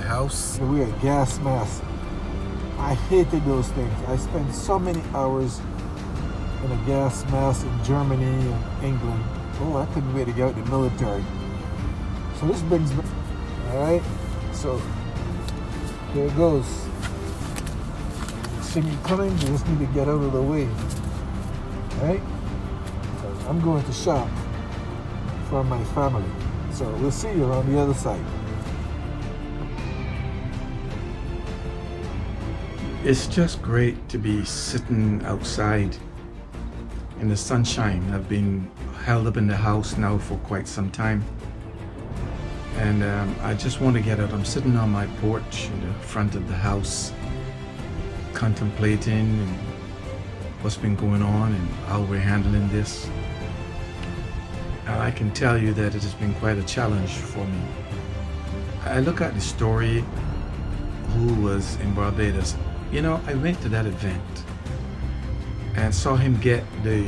house. We had gas masks. I hated those things. I spent so many hours in a gas mask in Germany and England. Oh, I couldn't wait to get out of the military. So this brings me, all right, so here it goes. You see me coming, you just need to get out of the way, all right? So I'm going to shop for my family. So we'll see you on the other side. It's just great to be sitting outside in the sunshine. I've been held up in the house now for quite some time. And I just want to get out. I'm sitting on my porch in the front of the house, contemplating and what's been going on and how we're handling this. And I can tell you that it has been quite a challenge for me. I look at the story who was in Barbados. You know, I went to that event and saw him get the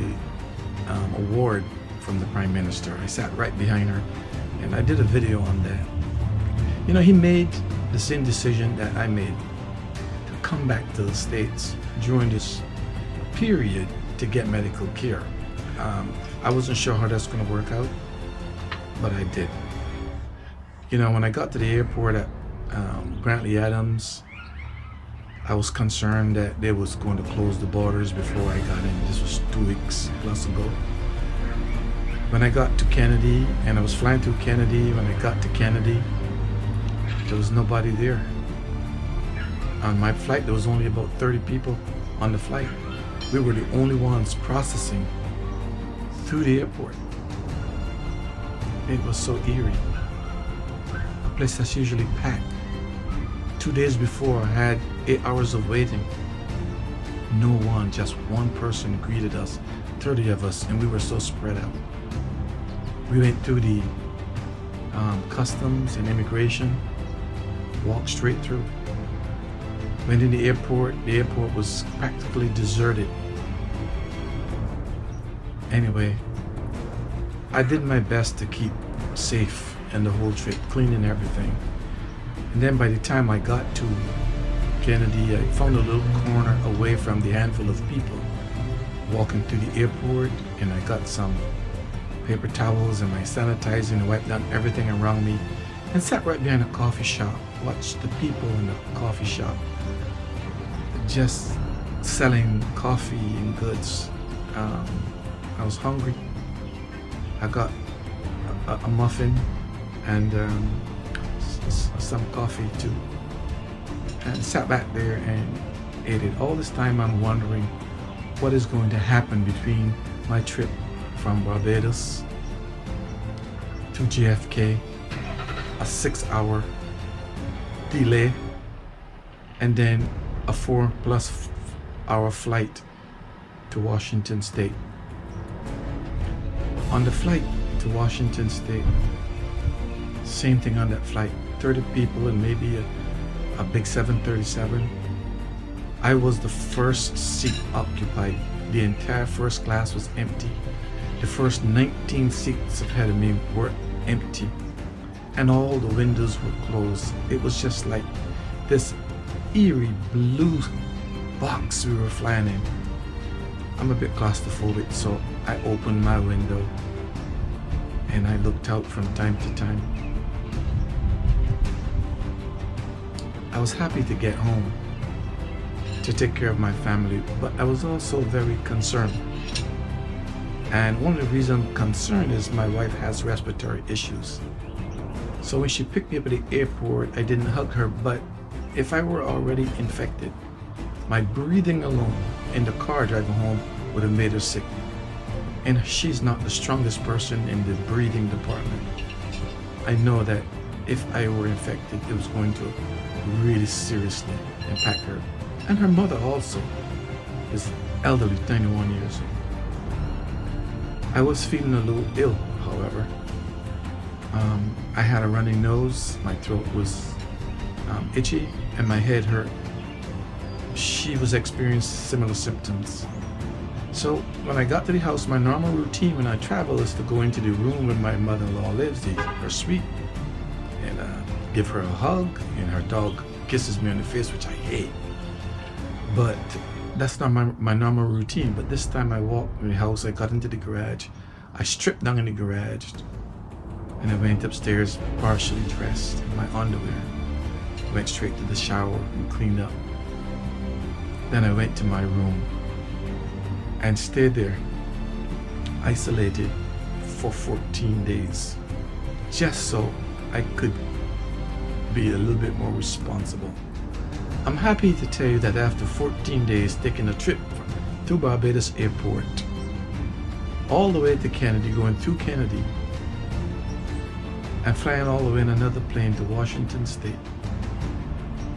award from the Prime Minister. I sat right behind her and I did a video on that. You know, he made the same decision that I made to come back to the States during this period to get medical care. I wasn't sure how that's going to work out, but I did. You know, when I got to the airport at Grantley Adams, I was concerned that they was going to close the borders before I got in. This was 2 weeks plus ago. When I got to Kennedy, and I was flying through Kennedy, when I got to Kennedy, there was nobody there. On my flight, there was only about 30 people on the flight. We were the only ones processing through the airport. It was so eerie. A place that's usually packed. 2 days before, I had 8 hours of waiting. No one, just one person greeted us, 30 of us, and we were so spread out. We went through the customs and immigration, walked straight through. Went in the airport was practically deserted. Anyway, I did my best to keep safe in the whole trip, cleaning everything. And then by the time I got to Kennedy, I found a little corner away from the handful of people walking through the airport, and I got some paper towels and my sanitizer and wiped down everything around me and sat right behind a coffee shop, watched the people in the coffee shop just selling coffee and goods. I was hungry. I got a muffin and some coffee too, and sat back there and ate it. All this time I'm wondering what is going to happen between my trip from Barbados to JFK, a 6-hour delay, and then a 4+ hour flight to Washington State. On the flight to Washington State, same thing on that flight, 30 people and maybe a big 737. I was the first seat occupied. The entire first class was empty. The first 19 seats ahead of me were empty, and all the windows were closed. It was just like this eerie blue box we were flying in. I'm a bit claustrophobic, so I opened my window and I looked out from time to time. I was happy to get home to take care of my family, but I was also very concerned. And one of the reasons I'm concerned is my wife has respiratory issues. So when she picked me up at the airport, I didn't hug her, but if I were already infected, my breathing alone in the car driving home would have made her sick. And she's not the strongest person in the breathing department. I know that if I were infected, it was going to really seriously impact her. And her mother also is elderly, 91 years old. I was feeling a little ill, however. I had a running nose, my throat was itchy, and my head hurt. She was experiencing similar symptoms. So when I got to the house, my normal routine when I travel is to go into the room where my mother-in-law lives, her suite, and give her a hug, and her dog kisses me on the face, which I hate. But that's not my normal routine. But this time I walked in the house, I got into the garage, I stripped down in the garage, and I went upstairs partially dressed in my underwear. Went straight to the shower and cleaned up. Then I went to my room and stayed there, isolated for 14 days, just so I could be a little bit more responsible. I'm happy to tell you that after 14 days taking a trip to Barbados airport, all the way to Kennedy, going through Kennedy, and flying all the way in another plane to Washington State,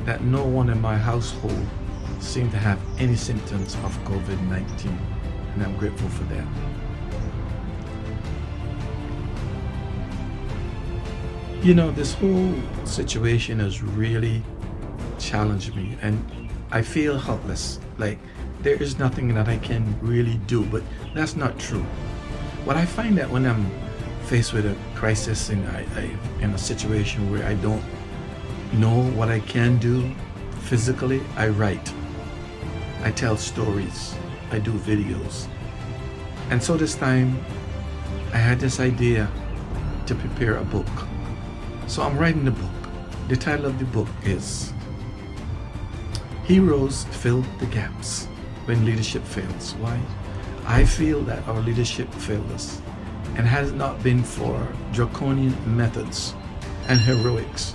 that no one in my household seemed to have any symptoms of COVID-19, and I'm grateful for that. You know, this whole situation has really challenged me, and I feel helpless. Like there is nothing that I can really do, but that's not true. What I find that when I'm faced with a crisis and I in a situation where I don't know what I can do physically, I write, I tell stories, I do videos. And so this time I had this idea to prepare a book. So I'm writing the book. The title of the book is Heroes Fill the Gaps When Leadership Fails. Why? I feel that our leadership failed us, and had it not been for draconian methods and heroics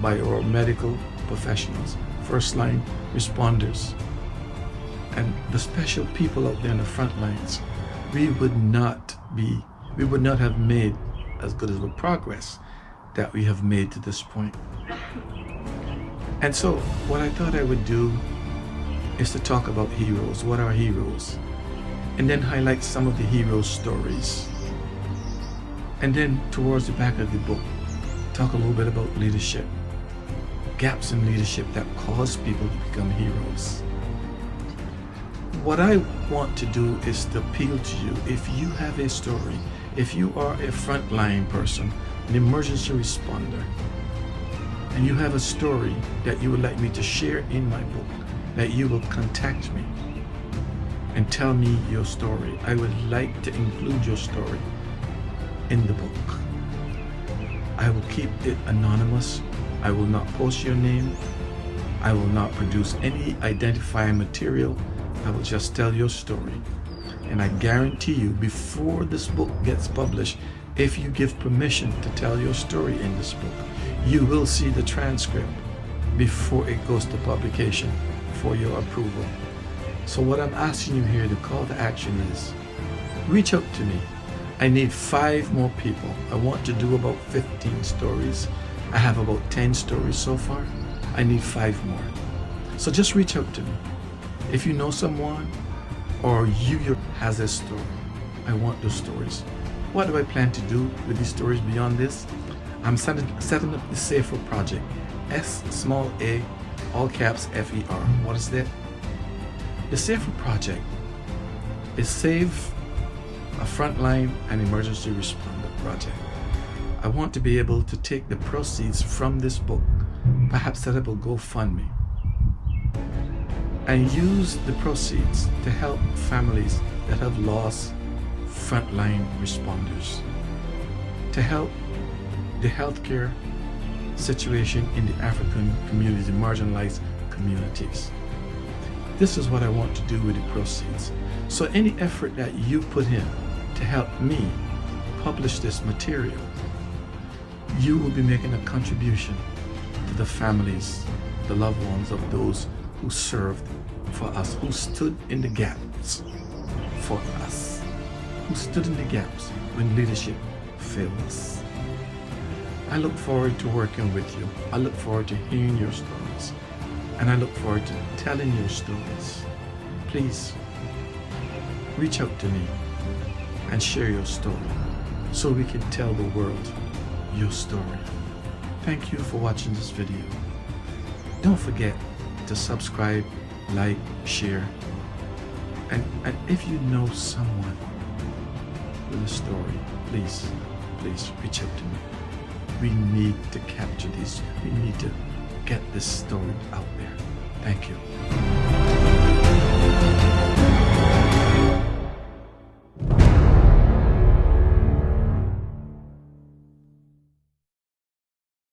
by our medical professionals, first line responders, and the special people out there in the front lines, we would not have made as good as the progress that we have made to this point. And so what I thought I would do is to talk about heroes. What are heroes? And then highlight some of the hero stories. And then towards the back of the book, talk a little bit about leadership, gaps in leadership that cause people to become heroes. What I want to do is to appeal to you. If you have a story, if you are a frontline person, an emergency responder, and you have a story that you would like me to share in my book, that you will contact me and tell me your story. I would like to include your story in the book. I will keep it anonymous. I will not post your name. I will not produce any identifying material. I will just tell your story. And I guarantee you, before this book gets published, if you give permission to tell your story in this book, you will see the transcript before it goes to publication for your approval. So what I'm asking you here, the call to action is, reach out to me. I need 5 more people. I want to do about 15 stories. I have about 10 stories so far. I need 5 more. So just reach out to me. If you know someone or you has a story, I want those stories. What do I plan to do with these stories beyond this? I'm setting up the SAFER project. S-small-a, all caps F-E-R. What is that? The SAFER project is Save a Frontline and Emergency Responder project. I want to be able to take the proceeds from this book, perhaps set up a GoFundMe, and use the proceeds to help families that have lost frontline responders, to help the healthcare situation in the African communities, the marginalized communities. This is what I want to do with the proceeds. So any effort that you put in to help me publish this material, you will be making a contribution to the families, the loved ones of those who served for us, who stood in the gaps for us, who stood in the gaps when leadership failed us. I look forward to working with you. I look forward to hearing your stories, and I look forward to telling your stories. Please reach out to me and share your story so we can tell the world your story. Thank you for watching this video. Don't forget to subscribe, like, share, and if you know someone with a story, please reach out to me. We need to capture this. We need to get this story out there. Thank you.